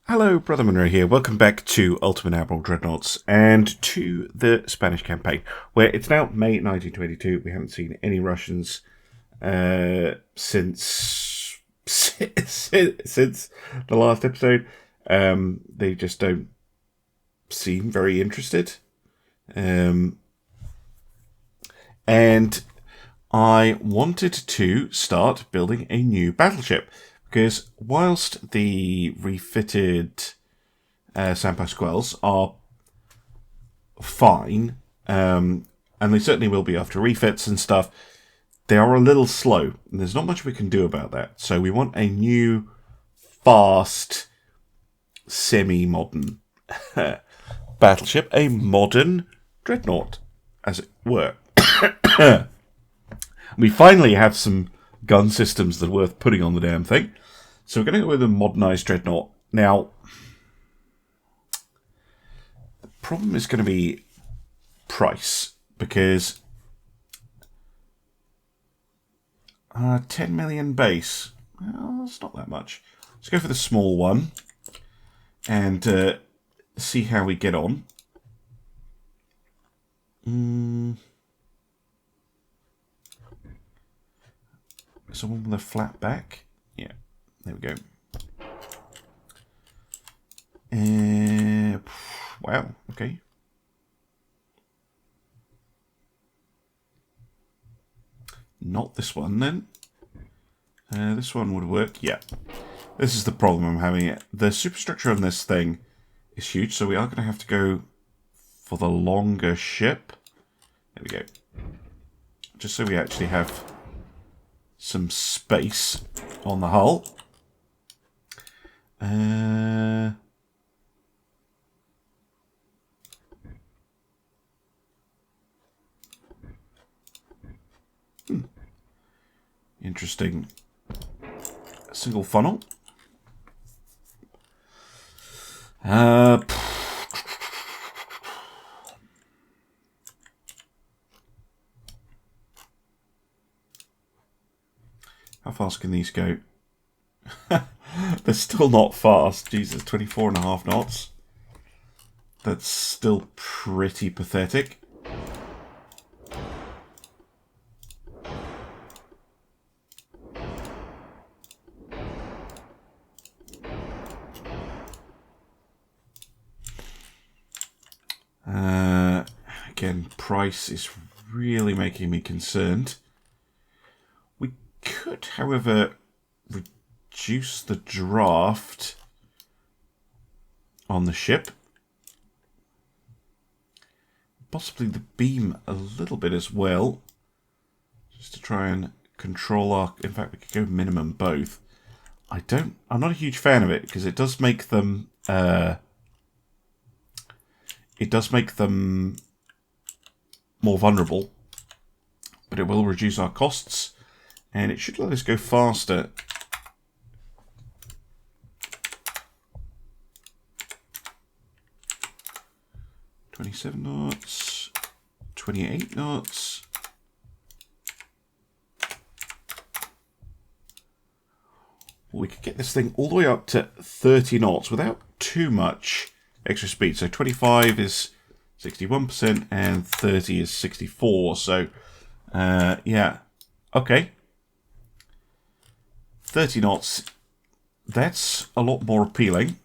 Hello, Brother Monroe here. Welcome back to Ultimate Admiral Dreadnoughts and to the Spanish campaign, where it's now May 1922. We haven't seen any Russians since the last episode. They just don't seem very interested. And I wanted to start building a new battleship. Because whilst the refitted San Pasquales are fine, and they certainly will be after refits and stuff, they are a little slow. And there's not much we can do about that. So we want a new, fast, semi-modern battleship. A modern dreadnought, as it were. We finally have some gun systems that are worth putting on the damn thing. So we're going to go with a modernised dreadnought. Now, the problem is going to be price, because 10 million base, well, that's not that much. Let's go for the small one and see how we get on. Someone with a flat back? Yeah, there we go. Wow, okay. Not this one, then. This one would work, yeah. This is the problem I'm having. The superstructure on this thing is huge, so we are going to have to go for the longer ship. There we go. Just so we actually have some space on the hull. Interesting. Single funnel. How fast can these go? They're still not fast. Jesus, 24.5 knots. That's still pretty pathetic. Again, price is really making me concerned. We could, however, reduce the draft on the ship. Possibly the beam a little bit as well. Just to try and control our... In fact, we could go minimum both. I'm not a huge fan of it, because it does make them... more vulnerable, but it will reduce our costs, and it should let us go faster. $27 knots, 28 knots. Well, we could get this thing all the way up to 30 knots without too much extra speed. So 25 is 61% and 30 is 64. So, yeah. Okay. 30 knots. That's a lot more appealing.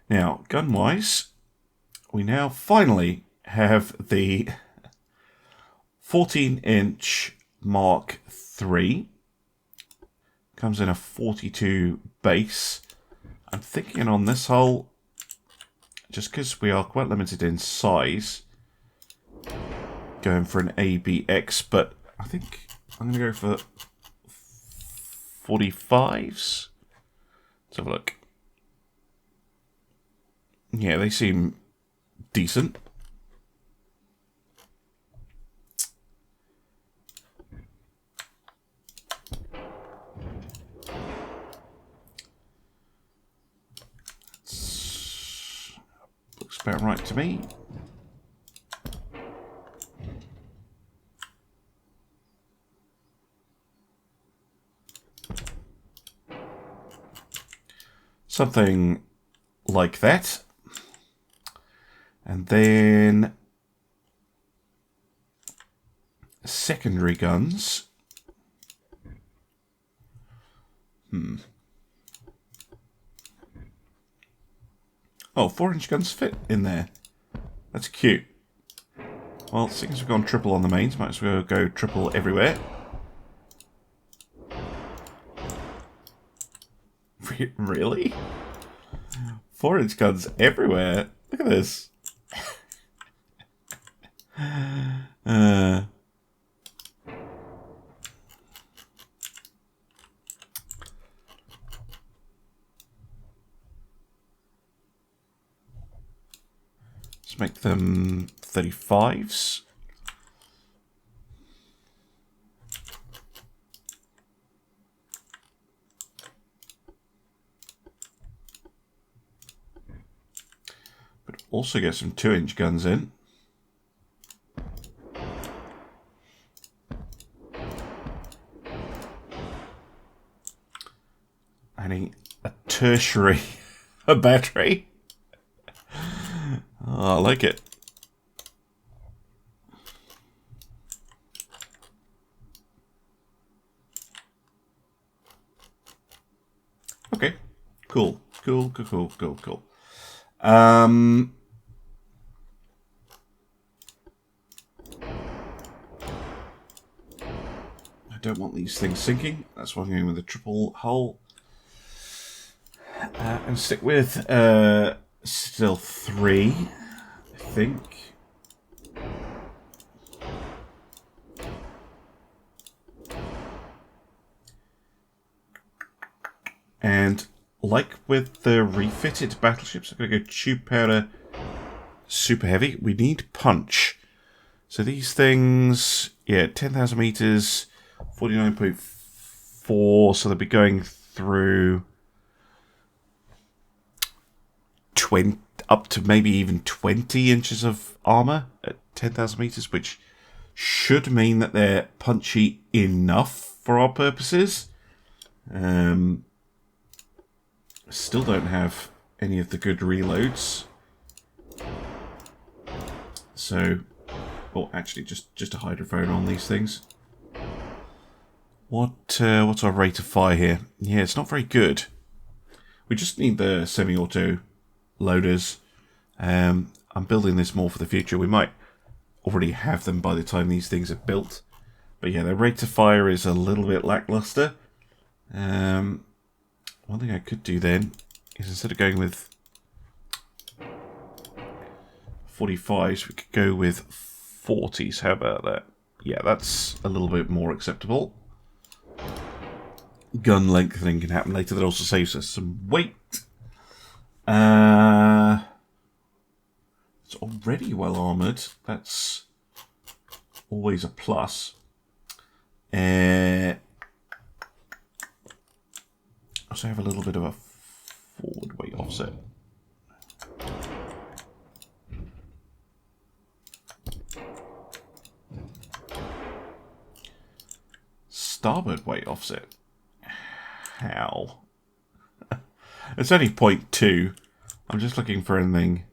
Now, gun-wise, we now finally have the 14-inch Mark III. Comes in a 42 base. I'm thinking on this hull, just because we are quite limited in size, going for an ABX, but I think I'm going to go for 45s. Let's have a look. Yeah, they seem decent. Looks about right to me. Something like that. And then secondary guns. Oh, 4-inch guns fit in there. That's cute. Well, since we've gone triple on the mains, might as well go triple everywhere. Really? 4-inch guns everywhere? Look at this. Let's make them 35s. But also get some 2-inch guns in. Adding a tertiary a battery. Oh, I like it. Okay, cool. I don't want these things sinking. That's why I'm going with a triple hull. And stick with still 3, I think. And like with the refitted battleships, I'm going to go tube powder super heavy. We need punch. So these things, yeah, 10,000 meters, 49.4. So they'll be going through 20, up to maybe even 20 inches of armor at 10,000 meters, which should mean that they're punchy enough for our purposes. Still don't have any of the good reloads. So, well, actually, just a hydrophone on these things. What's our rate of fire here? Yeah, it's not very good. We just need the semi-auto loaders. I'm building this more for the future. We might already have them by the time these things are built. But yeah, their rate of fire is a little bit lackluster. One thing I could do then is instead of going with 45s, we could go with 40s. How about that? Yeah, that's a little bit more acceptable. Gun lengthening can happen later. That also saves us some weight. It's already well armoured. That's always a plus. Also have a little bit of a forward weight offset. Starboard weight offset. How? It's only 0.2. I'm just looking for anything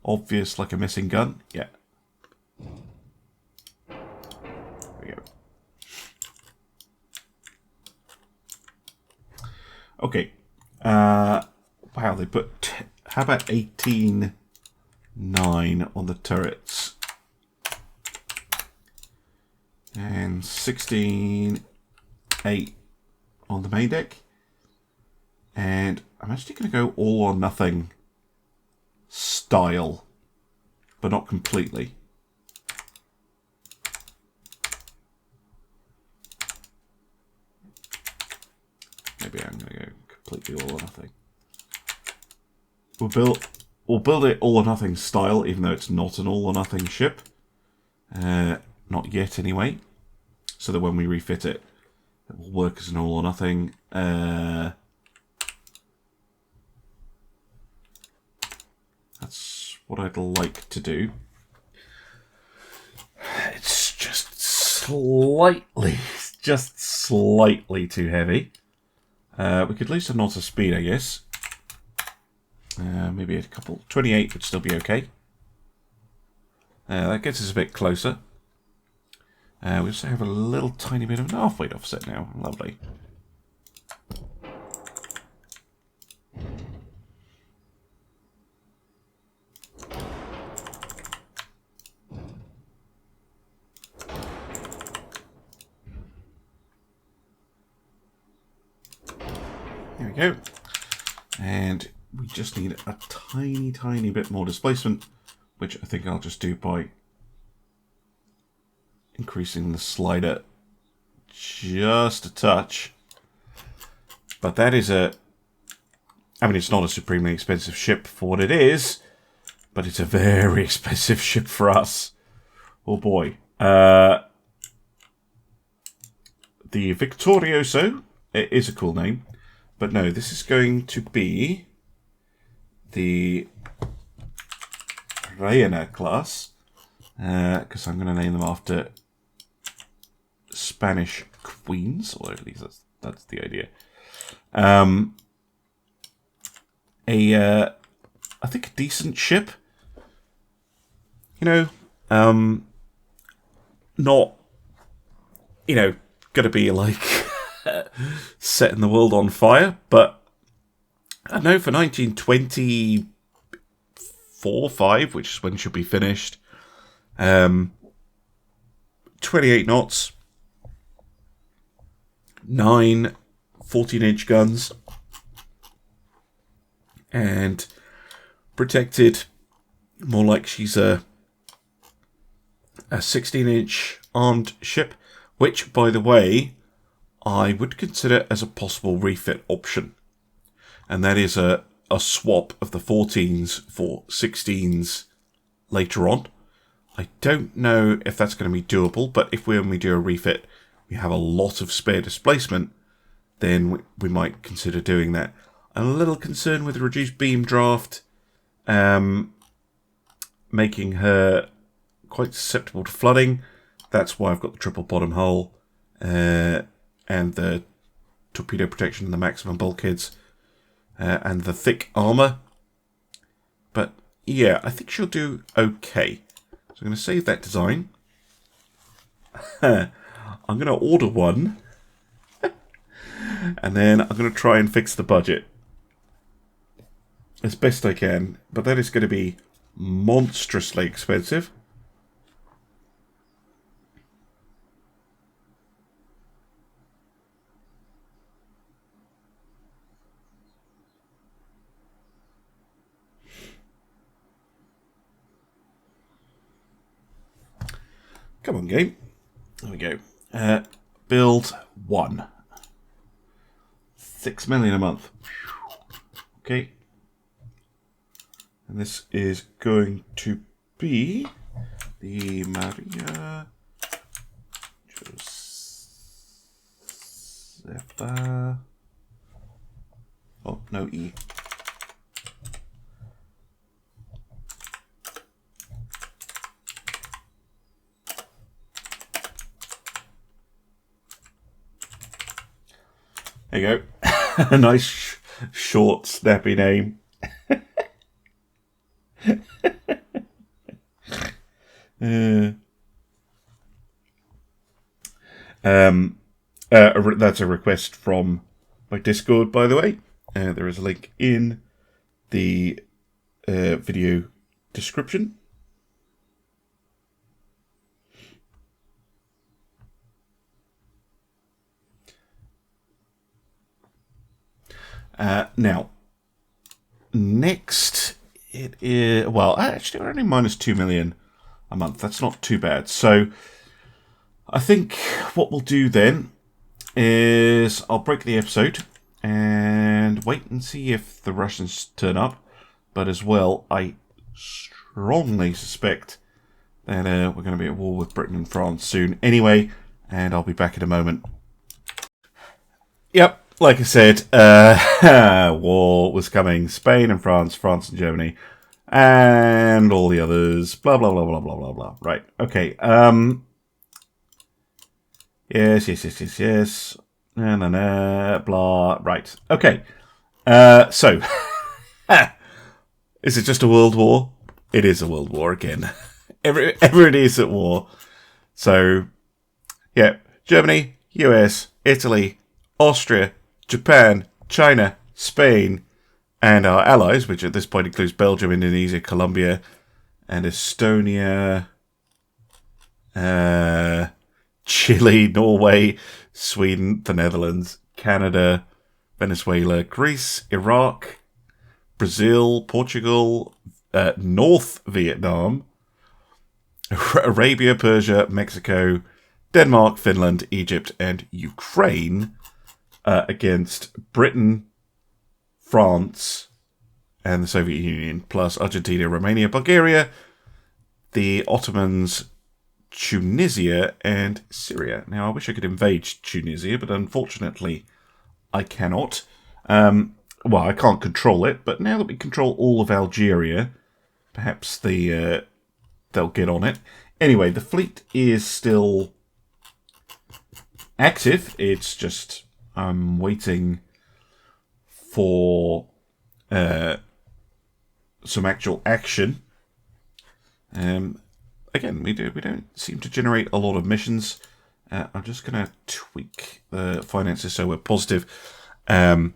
obvious, like a missing gun. Yeah. There we go. Okay. Wow, they put... How about 18.9 on the turrets? And 16.8 on the main deck. And I'm actually going to go all or nothing style, but not completely. Maybe I'm going to go completely all or nothing. We'll build it all or nothing style, even though it's not an all or nothing ship. Not yet, anyway. So that when we refit it, it will work as an all or nothing. That's what I'd like to do. It's just slightly too heavy. We could lose a knot of speed, I guess. Maybe a couple. 28 would still be okay. That gets us a bit closer. We also have a little tiny bit of an half-weight offset now. Lovely. There we go. And we just need a tiny bit more displacement, which I think I'll just do by increasing the slider just a touch. But that is I mean, it's not a supremely expensive ship for what it is, but it's a very expensive ship for us. Oh boy. The Victorioso, it is a cool name, but no, this is going to be the Reina class, because I'm going to name them after Spanish queens, or at least that's the idea. I think a decent ship. You know, not, you know, going to be like setting the world on fire, but I don't know, for 1924-5, which is when it should be finished, 28 knots, 9 14-inch guns, and protected more like she's a 16-inch armed ship, which, by the way, I would consider as a possible refit option. And that is a swap of the 14s for 16s later on. I don't know if that's going to be doable, but if when we do a refit, we have a lot of spare displacement, then we might consider doing that. I'm a little concerned with the reduced beam draft, making her quite susceptible to flooding. That's why I've got the triple bottom hull and the torpedo protection and the maximum bulkheads. And the thick armour. But yeah, I think she'll do okay. So I'm going to save that design. I'm going to order one. And then I'm going to try and fix the budget as best I can. But that is going to be monstrously expensive. Come on, game. There we go. Build 1. 6 million a month. Okay. And this is going to be the Maria Josefa. Oh, no E. There you go. A nice, short, snappy name. That's a request from my Discord, by the way. There is a link in the video description. Now, next it is, well, actually we're only minus 2 million a month. That's not too bad. So I think what we'll do then is I'll break the episode and wait and see if the Russians turn up. But as well, I strongly suspect that we're going to be at war with Britain and France soon anyway, and I'll be back in a moment. Yep. Like I said, war was coming. Spain and France, France and Germany, and all the others. Blah, blah, blah, blah, blah, blah, blah. Right, okay. Yes. Blah. Right. Okay. So, is it just a world war? It is a world war again. Everybody is at war. So, yeah. Germany, US, Italy, Austria, Japan, China, Spain, and our allies, which at this point includes Belgium, Indonesia, Colombia, and Estonia, Chile, Norway, Sweden, the Netherlands, Canada, Venezuela, Greece, Iraq, Brazil, Portugal, North Vietnam, Arabia, Persia, Mexico, Denmark, Finland, Egypt, and Ukraine against Britain, France, and the Soviet Union, plus Argentina, Romania, Bulgaria, the Ottomans, Tunisia, and Syria. Now, I wish I could invade Tunisia, but unfortunately, I cannot. Well, I can't control it, but now that we control all of Algeria, perhaps they'll get on it. Anyway, the fleet is still active. It's just I'm waiting for some actual action. Again, we don't seem to generate a lot of missions. I'm just going to tweak the finances so we're positive. And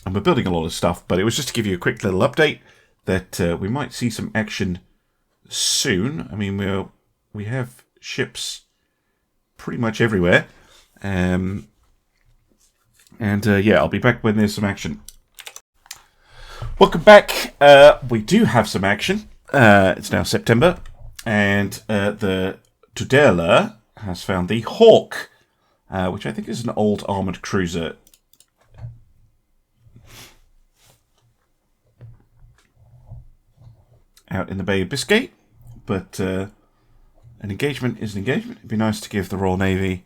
we're building a lot of stuff, but it was just to give you a quick little update that we might see some action soon. I mean, we have ships pretty much everywhere. Yeah, I'll be back when there's some action. Welcome back. We do have some action. It's now September, and the Tudela has found the Hawk, which I think is an old armoured cruiser. Out in the Bay of Biscay, but an engagement is an engagement. It'd be nice to give the Royal Navy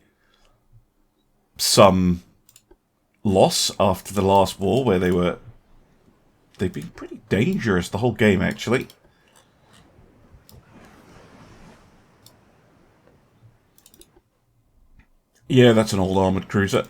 some loss after the last war, where they've been pretty dangerous the whole game, actually. Yeah, that's an old armoured cruiser.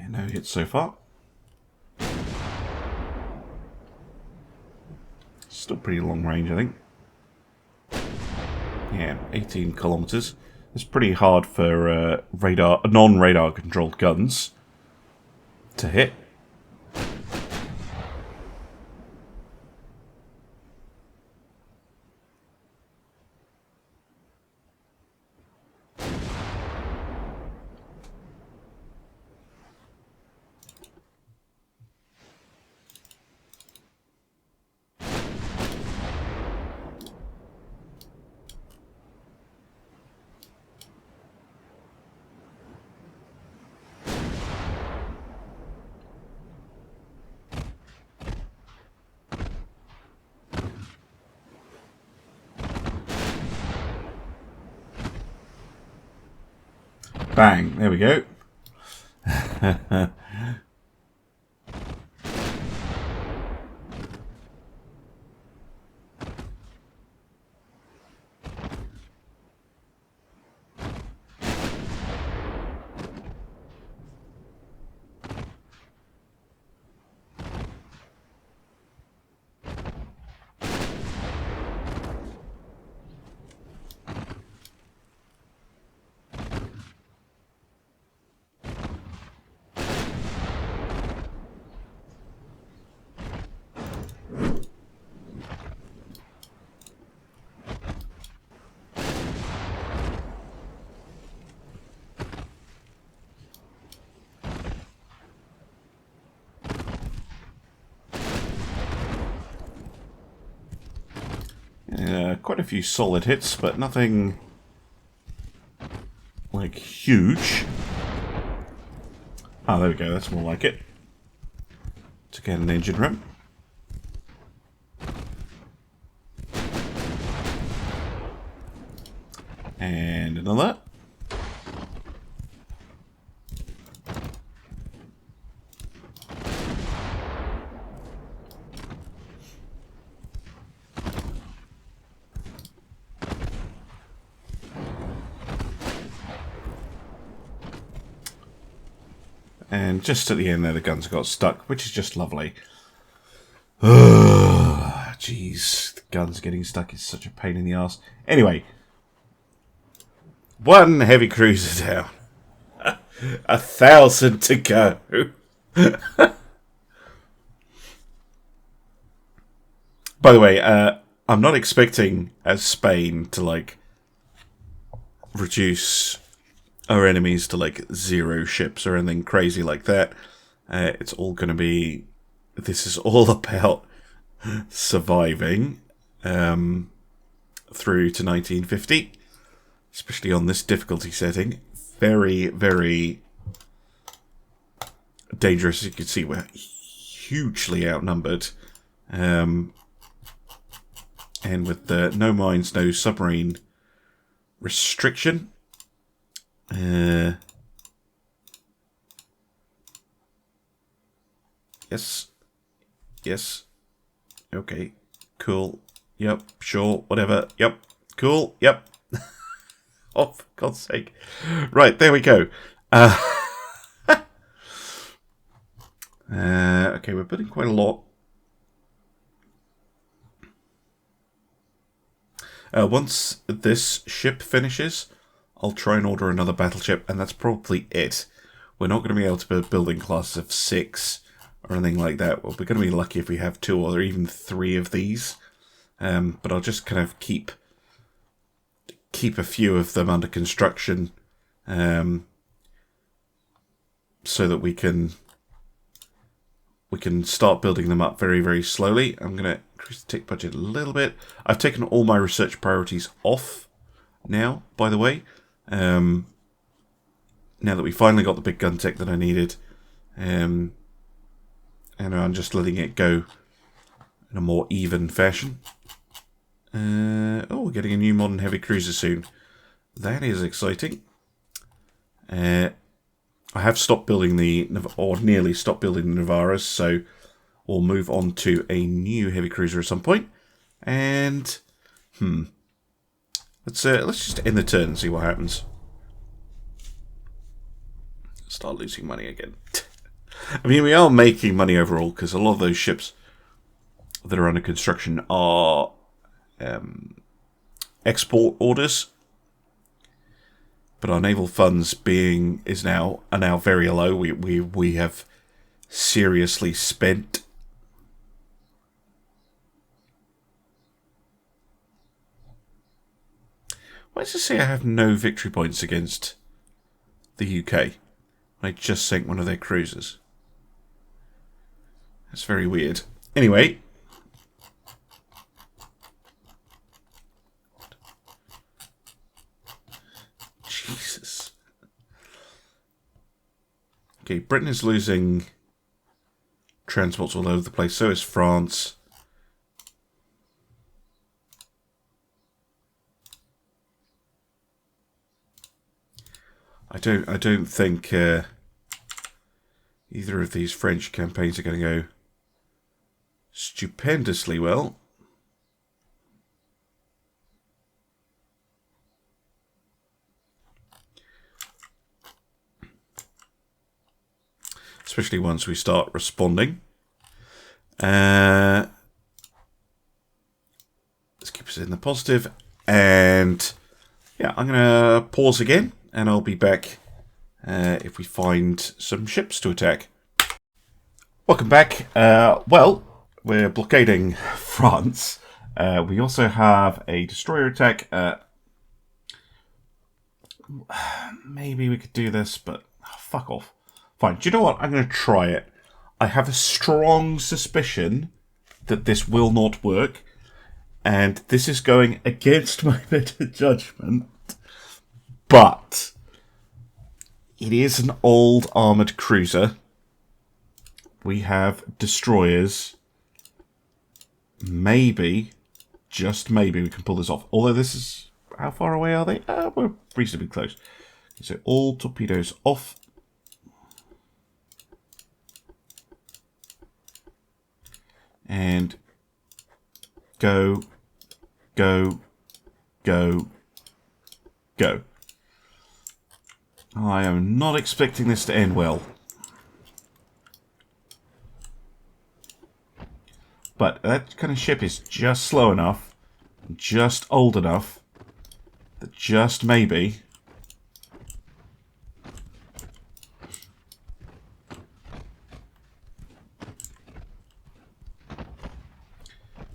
No hits so far. Still pretty long range, I think. Yeah, 18 kilometers. It's pretty hard for non-radar controlled guns to hit. Bang, there we go. Quite a few solid hits, but nothing like huge. Ah, there we go, that's more like it. To get an engine room. And another. And just at the end there, the guns got stuck, which is just lovely. Jeez, the guns getting stuck is such a pain in the arse. Anyway, one heavy cruiser down. 1,000 to go. By the way, I'm not expecting, as Spain, to, like, reduce our enemies to, like, 0 ships or anything crazy like that. It's all going to be... This is all about surviving through to 1950. Especially on this difficulty setting. Very, very dangerous. As you can see, we're hugely outnumbered. And with the no mines, no submarine restriction. Yes. Yes. Okay. Cool. Yep. Sure. Whatever. Yep. Cool. Yep. Oh, for God's sake. Right, there we go. Okay, we're building quite a lot. Once this ship finishes, I'll try and order another battleship, and that's probably it. We're not going to be able to build building classes of 6 or anything like that. Well, we're going to be lucky if we have 2 or even 3 of these. But I'll just kind of keep a few of them under construction, so that we can start building them up very, very slowly. I'm going to increase the tick budget a little bit. I've taken all my research priorities off now, by the way. Now that we finally got the big gun tech that I needed, and I'm just letting it go in a more even fashion. Oh, we're getting a new modern heavy cruiser soon. That is exciting. I have stopped building or nearly stopped building the Navaras, so we'll move on to a new heavy cruiser at some point. And let's just end the turn and see what happens. Start losing money again. I mean, we are making money overall because a lot of those ships that are under construction are export orders, but our naval funds are now very low. We have seriously spent. Why does it say I have no victory points against the UK? I just sank one of their cruisers. That's very weird. Anyway. Jesus. Okay, Britain is losing transports all over the place. So is France. I don't think either of these French campaigns are going to go stupendously well. Especially once we start responding. Let's keep us in the positive. And yeah, I'm going to pause again. And I'll be back if we find some ships to attack. Welcome back. Well, we're blockading France. We also have a destroyer attack. Maybe we could do this, but fuck off. Fine. Do you know what? I'm going to try it. I have a strong suspicion that this will not work. And this is going against my better judgment, but it is an old armoured cruiser. We have destroyers. Maybe, just maybe, we can pull this off. Although this is... How far away are they? We're reasonably close. So all torpedoes off. And go, go, go, go. I am not expecting this to end well. But that kind of ship is just slow enough, just old enough, that just maybe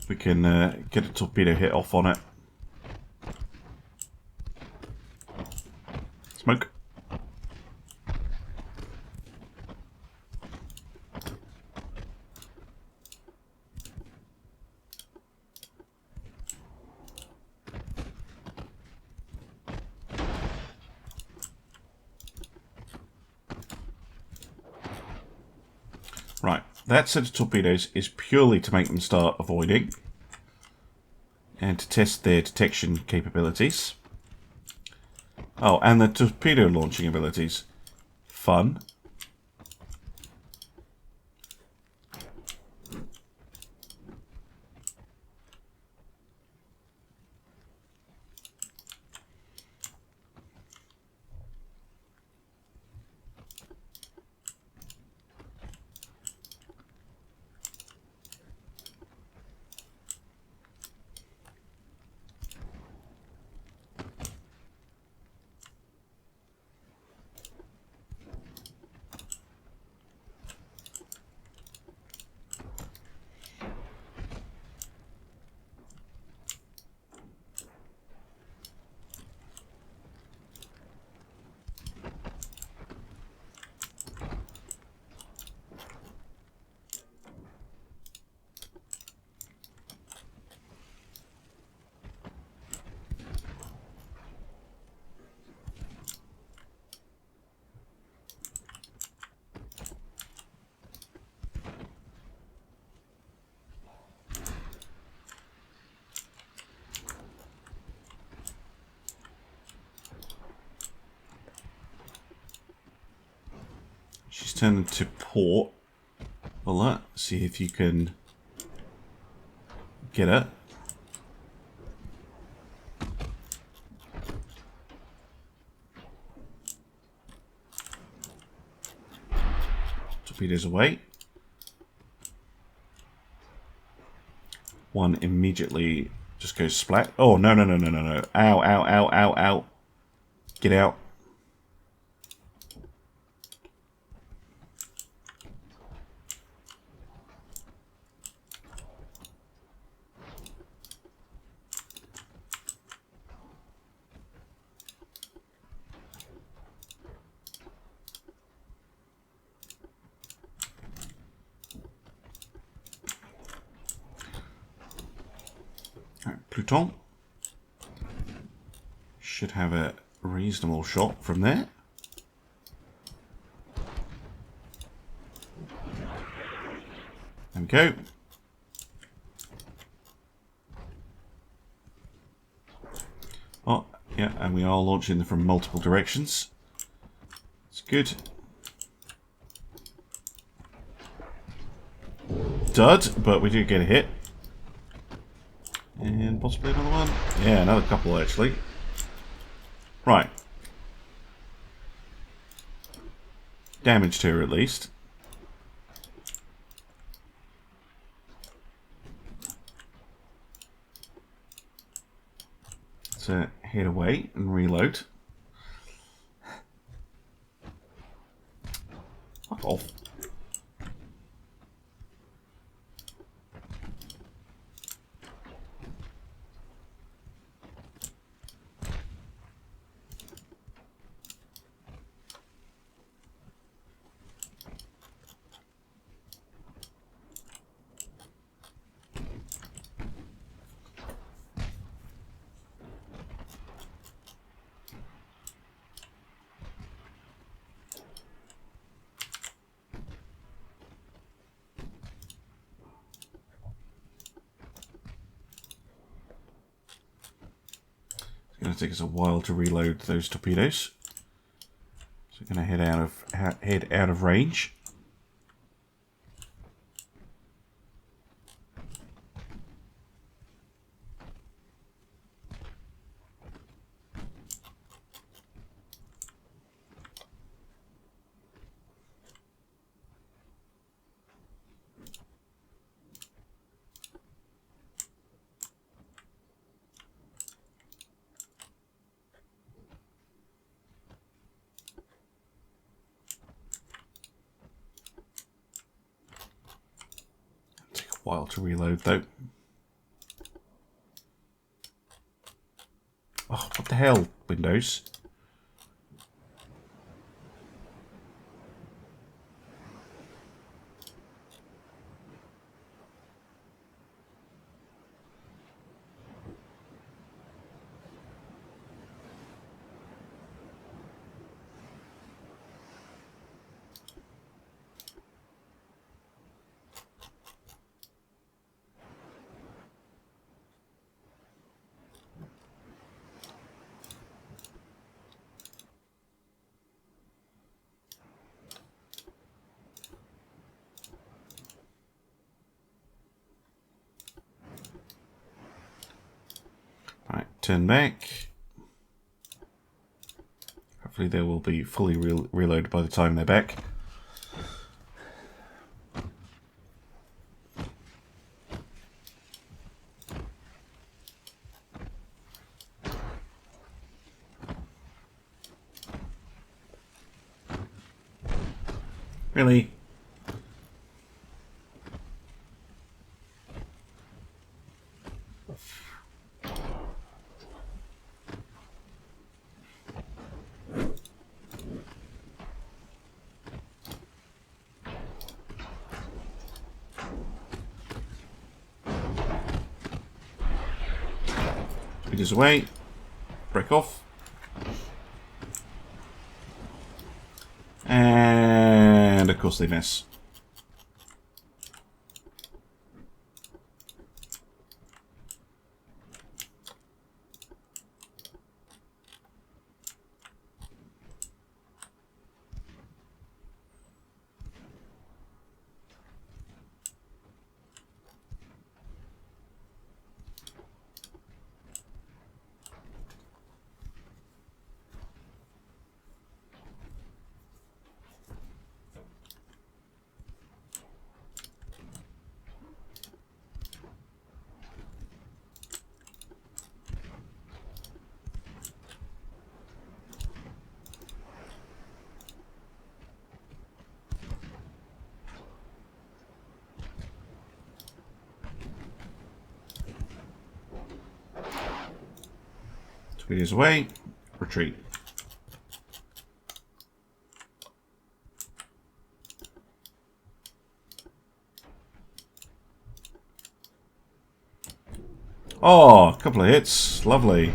we can get a torpedo hit off on it. Smoke. Right, that set of torpedoes is purely to make them start avoiding and to test their detection capabilities. Oh, and the torpedo launching abilities. Fun. She's turned to port. Well, let's see if you can get it. Torpedoes away. One immediately just goes splat. Oh, no, no, no, no, no, no. Ow, ow, ow, ow, ow. Get out. Pluton should have a reasonable shot from there. There we go. Oh, yeah, and we are launching them from multiple directions. It's good. Dud, but we do get a hit. And possibly another one. Yeah, another couple actually. Right. Damaged her at least. So head away and reload. Fuck off. going to take us a while to reload those torpedoes. So we're going to head out of range. While to reload though. Oh, what the hell, Windows? Right, turn back. Hopefully they will be fully reloaded by the time they're back. Really? Speeders away. Break off. And of course they miss. Speeders away. Retreat. Oh, a couple of hits. Lovely.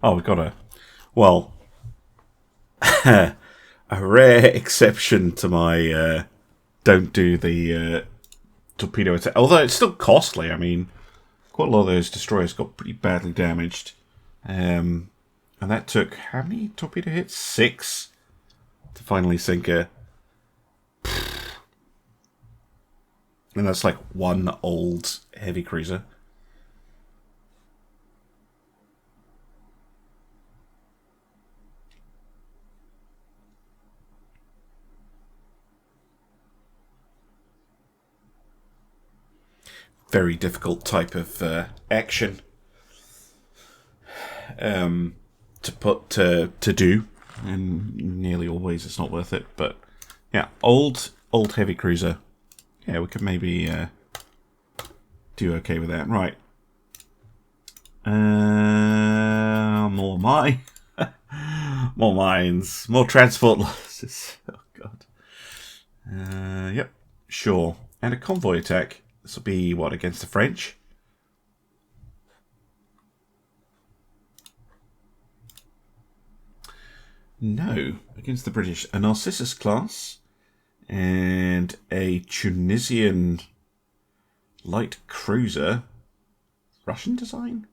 Oh, we got a... Well, a rare exception to my don't do the torpedo attack. Although it's still costly. I mean, quite a lot of those destroyers got pretty badly damaged. And that took, how many torpedo hits? 6 to finally sink her. And that's like one old heavy cruiser. Very difficult type of action to do, and nearly always it's not worth it. But yeah, old heavy cruiser. Yeah, we could maybe do okay with that. Right. More mine. More mines. More transport losses. Oh god. Yep. Sure. And a convoy attack. This will be, what, against the French? No, against the British. A Narcissus class and a Tunisian light cruiser. Russian design?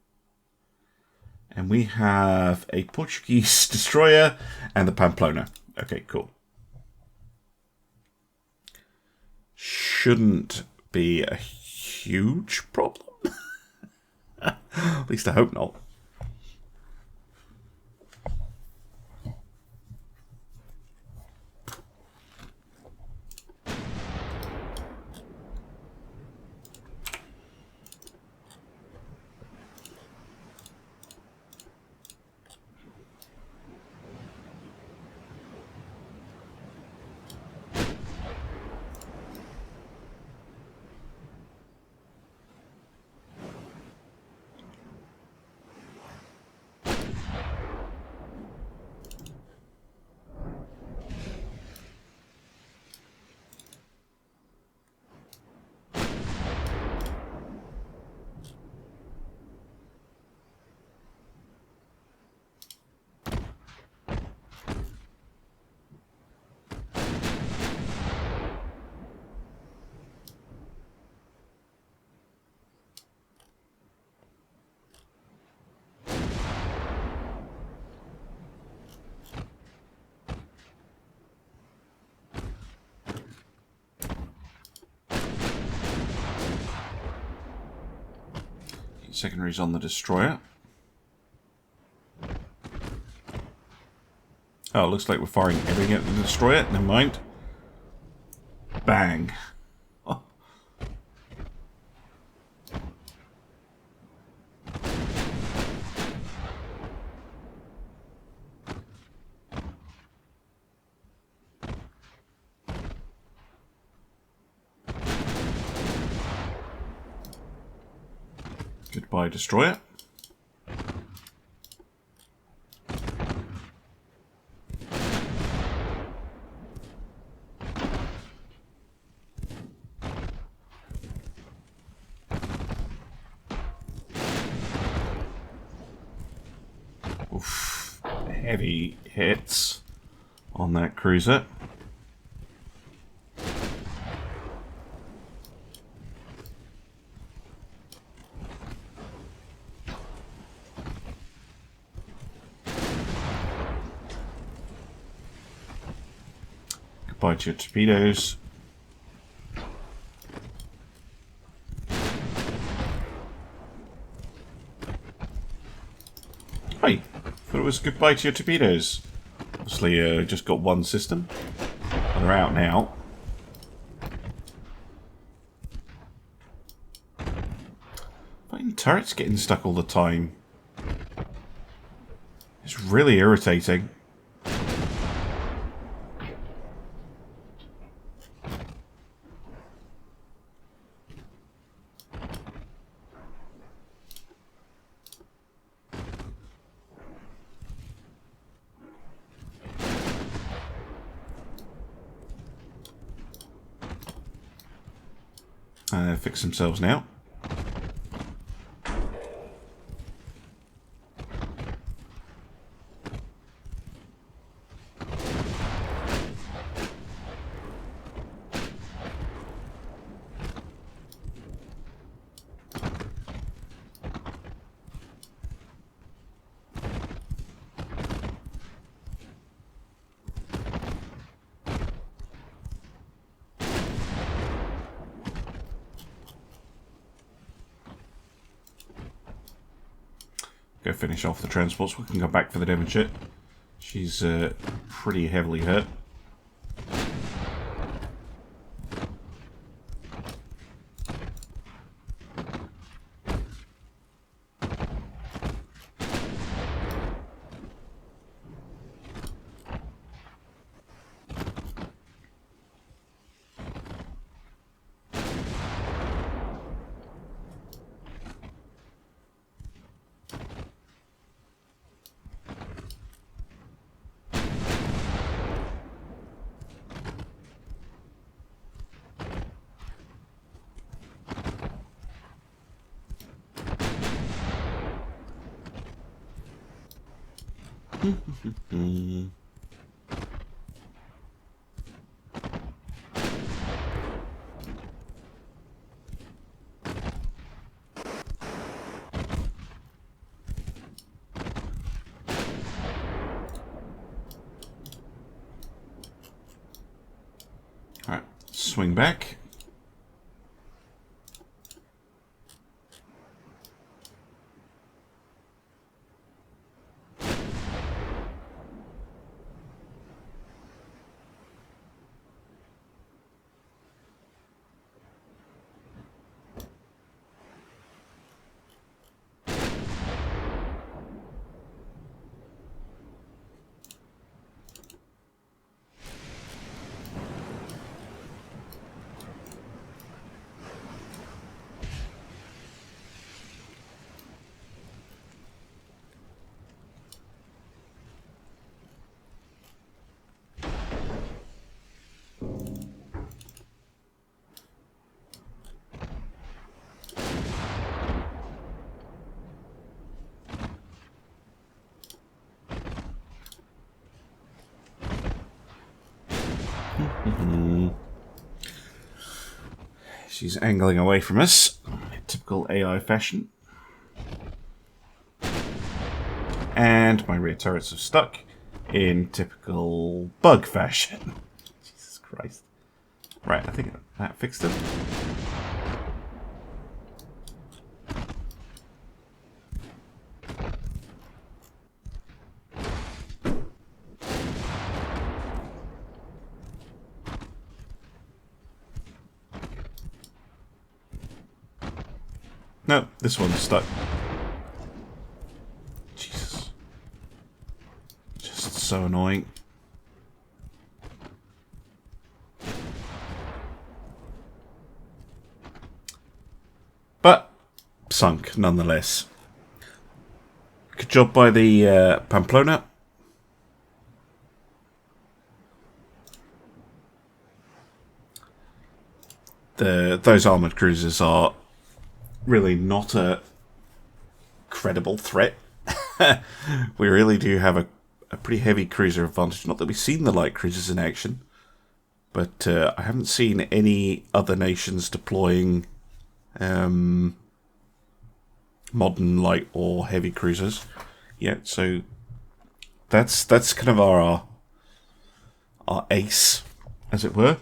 And we have a Portuguese destroyer and the Pamplona. Okay, cool. Shouldn't be a huge problem. At least I hope not. Secondaries on the destroyer. Oh, it looks like we're firing everything at the destroyer. Never mind. Bang. Oh. Goodbye, destroyer. Oof. Heavy hits on that cruiser. Goodbye to your torpedoes. Hey, thought it was goodbye to your torpedoes. Obviously, just got one system. They're out now. Fucking turrets getting stuck all the time. It's really irritating. Fix themselves now. Go finish off the transports. We can go back for the Devonshire. She's pretty heavily hurt. swing back. She's angling away from us, typical AI fashion. And my rear turrets have stuck in typical bug fashion. Jesus Christ. Right, I think that fixed it. No, this one's stuck. Jesus. Just so annoying. But sunk nonetheless. Good job by the Pamplona. Those armoured cruisers are really not a credible threat. We really do have a pretty heavy cruiser advantage. Not that we've seen the light cruisers in action, but I haven't seen any other nations deploying modern light or heavy cruisers yet. So that's kind of our ace, as it were,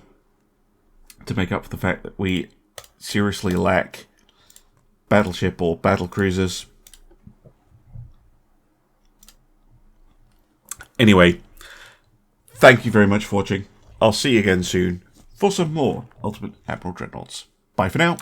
to make up for the fact that we seriously lack battleship or battle cruisers. Anyway, thank you very much for watching. I'll see you again soon for some more Ultimate Admiral Dreadnoughts. Bye for now.